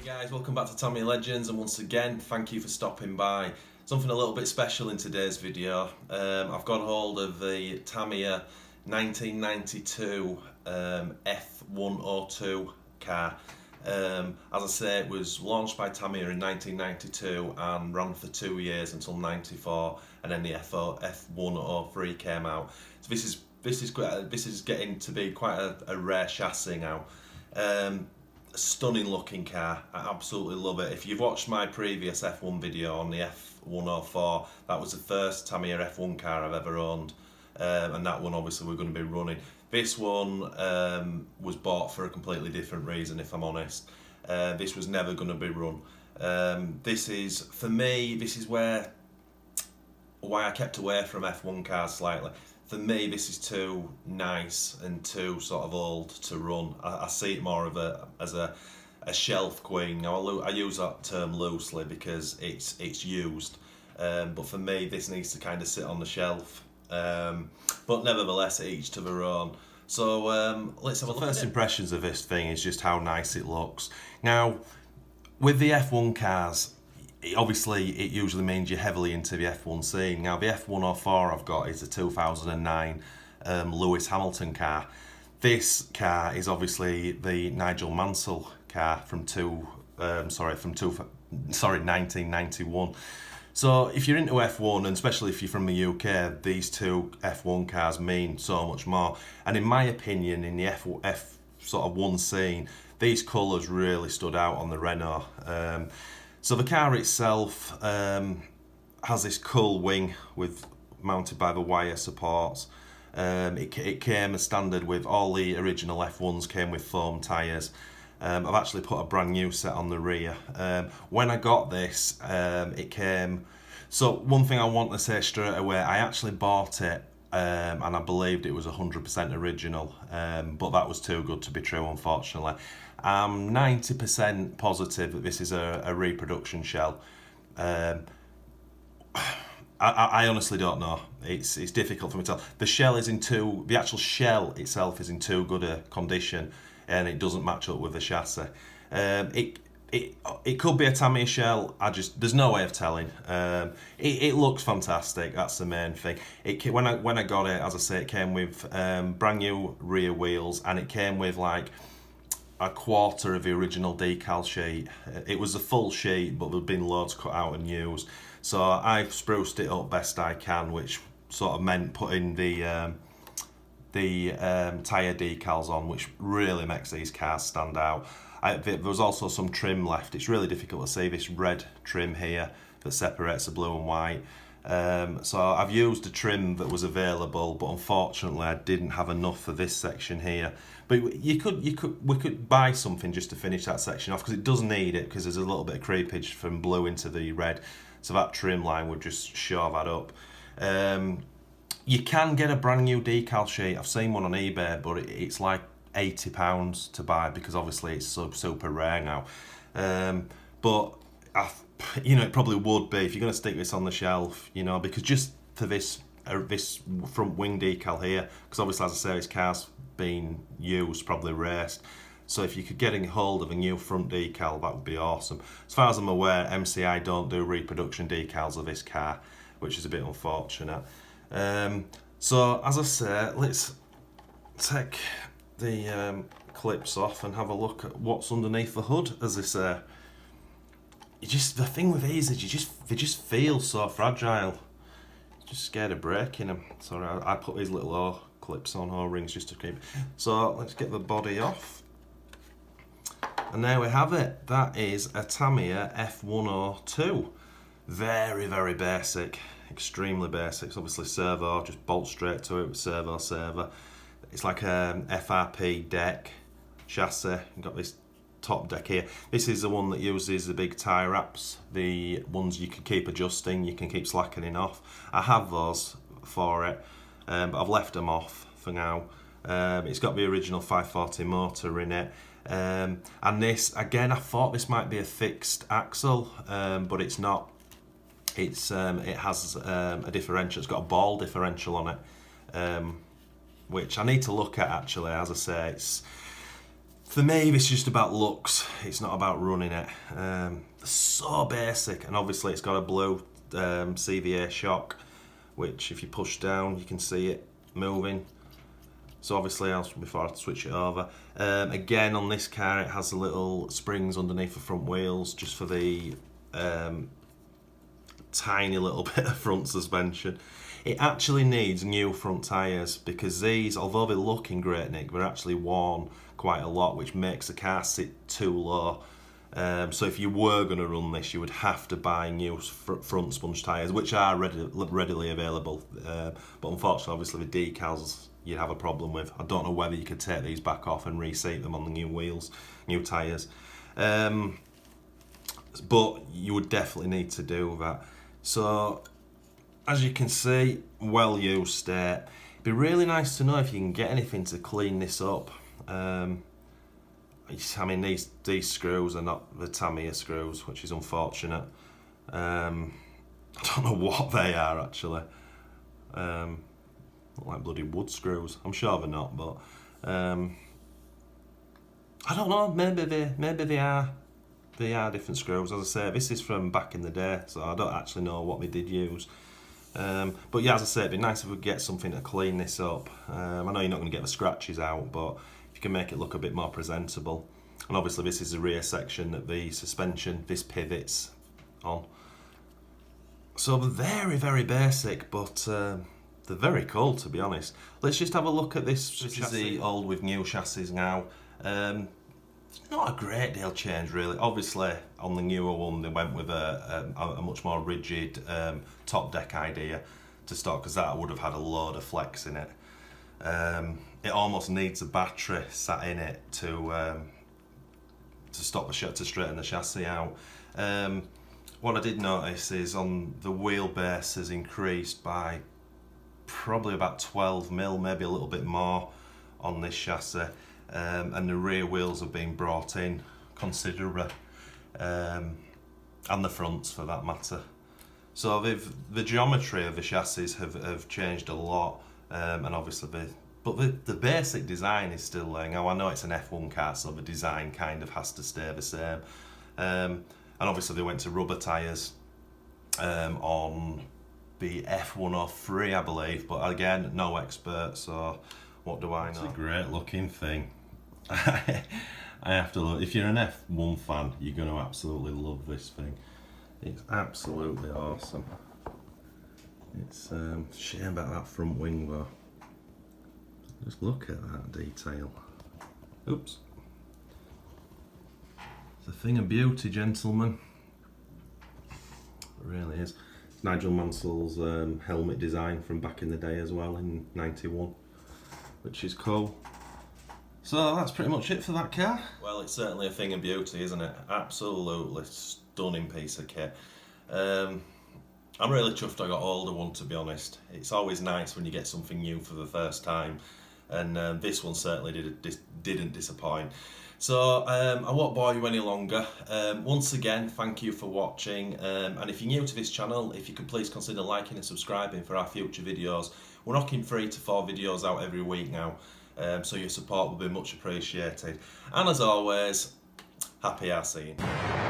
Guys, welcome back to Tamiya Legends, and once again thank you for stopping by. Something a little bit special in today's video. I've got hold of the Tamiya 1992 F102 car. As I say, it was launched by Tamiya in 1992 and ran for 2 years until 94, and then the F103 came out. So this is getting to be quite a rare chassis now. Stunning looking car, I absolutely love it. If you've watched my previous F1 video on the F104, that was the first Tamiya F1 car I've ever owned, and that one obviously we're going to be running. This one was bought for a completely different reason, if I'm honest. This was never going to be run. This is, for me, this is why I kept away from F1 cars slightly. For me, this is too nice and too sort of old to run. I see it more of as a shelf queen. Now, I use that term loosely because it's used, but for me, this needs to kind of sit on the shelf. But nevertheless, each to their own. So let's have a look. First impressions of this thing is just how nice it looks. Now, with the F1 cars, obviously it usually means you're heavily into the F1 scene. Now the F104 I've got is a 2009 Lewis Hamilton car. This car is obviously the Nigel Mansell car from 1991. So if you're into F1, and especially if you're from the UK, these two F1 cars mean so much more. And in my opinion, in the F sort of one scene, these colours really stood out on the Renault. So the car itself has this cool wing mounted by the wire supports. It came as standard with all the original F1s came with foam tyres. I've actually put a brand new set on the rear. When I got this, it came... So one thing I want to say straight away, I actually bought it and I believed it was 100% original, but that was too good to be true, unfortunately. I'm 90% positive that this is a reproduction shell. I honestly don't know. It's difficult for me to tell. The actual shell itself is in too good a condition, and it doesn't match up with the chassis. It could be a Tamiya shell. There's no way of telling. It looks fantastic. That's the main thing. When I got it, as I say, it came with brand new rear wheels, and it came with like a quarter of the original decal sheet. It was a full sheet, but there'd been loads cut out and used. So I've spruced it up best I can, which sort of meant putting the tyre decals on, which really makes these cars stand out. There was also some trim left. It's really difficult to see this red trim here that separates the blue and white. So I've used a trim that was available, but unfortunately I didn't have enough for this section here. But we could buy something just to finish that section off, because it does need it, because there's a little bit of creepage from blue into the red. So that trim line would just show that up. You can get a brand new decal sheet. I've seen one on eBay, but it's like £80 to buy, because obviously it's super rare now. But it probably would be if you're going to stick this on the shelf, because just for this front wing decal here, because obviously, as I say, this car's been used, probably raced. So if you could get a hold of a new front decal, that would be awesome. As far as I'm aware, MCI don't do reproduction decals of this car, which is a bit unfortunate. So as I say, let's take the clips off and have a look at what's underneath the hood. As they say, the thing with these is they just feel so fragile. Just scared of breaking them. Sorry, I put these little O-clips on, O-rings, just to keep. So let's get the body off. And there we have it. That is a Tamiya F102. Very, very basic. Extremely basic. It's obviously servo, just bolt straight to it with servo. It's like a FRP deck chassis. You've got this top deck here. This is the one that uses the big tie wraps, the ones you can keep adjusting, you can keep slackening off. I have those for it, but I've left them off for now. It's got the original 540 motor in it. And this, again, I thought this might be a fixed axle, but it's not. It has a differential. It's got a ball differential on it, which I need to look at, actually. As I say, For me, this is just about looks. It's not about running it. So basic, and obviously it's got a blue CVA shock, which if you push down, you can see it moving. So obviously, before I switch it over, again on this car, it has the little springs underneath the front wheels, just for the tiny little bit of front suspension. It actually needs new front tyres, because these, although they're looking great, Nick, they're actually worn quite a lot, which makes the car sit too low. So if you were going to run this, you would have to buy new front sponge tyres, which are readily available. But unfortunately, obviously, the decals you'd have a problem with. I don't know whether you could take these back off and reseat them on the new wheels, new tyres. But you would definitely need to do that. So, as you can see, well used state. It'd be really nice to know if you can get anything to clean this up. I mean, these screws are not the Tamiya screws, which is unfortunate. I don't know what they are actually. Look like bloody wood screws. I'm sure they're not, but I don't know. Maybe they are. They are different screws. As I say, this is from back in the day, so I don't actually know what we did use. But yeah, as I say, it'd be nice if we could get something to clean this up. I know you're not going to get the scratches out, but if you can make it look a bit more presentable. And obviously this is the rear section that the suspension, this pivots on. So very, very basic, but they're very cool, to be honest. Let's just have a look at this. This is the old with new chassis now. Not a great deal change really. Obviously on the newer one they went with a much more rigid top deck idea to start, because that would have had a load of flex in it. It almost needs a battery sat in it to stop to straighten the chassis out. What I did notice is on the wheelbase has increased by probably about 12 mil, maybe a little bit more on this chassis. And the rear wheels have been brought in considerably, and the fronts for that matter. So the geometry of the chassis have changed a lot, and obviously the basic design is still there. Now I know it's an F1 car, so the design kind of has to stay the same. And obviously they went to rubber tyres on the F103, I believe, but again, no expert, so what do I know? It's a great looking thing. I have to look. If you're an F1 fan, you're going to absolutely love this thing. It's absolutely awesome. It's a shame about that front wing though. Just look at that detail. Oops. It's a thing of beauty, gentlemen. It really is. Nigel Mansell's helmet design from back in the day as well, in '91, which is cool. So that's pretty much it for that car. Well, it's certainly a thing of beauty, isn't it? Absolutely stunning piece of kit. I'm really chuffed I got hold of one, to be honest. It's always nice when you get something new for the first time, and this one certainly didn't disappoint. So I won't bore you any longer. Once again, thank you for watching, and if you're new to this channel, if you could please consider liking and subscribing for our future videos. We're knocking 3 to 4 videos out every week now, so your support will be much appreciated. And as always, happy RCing.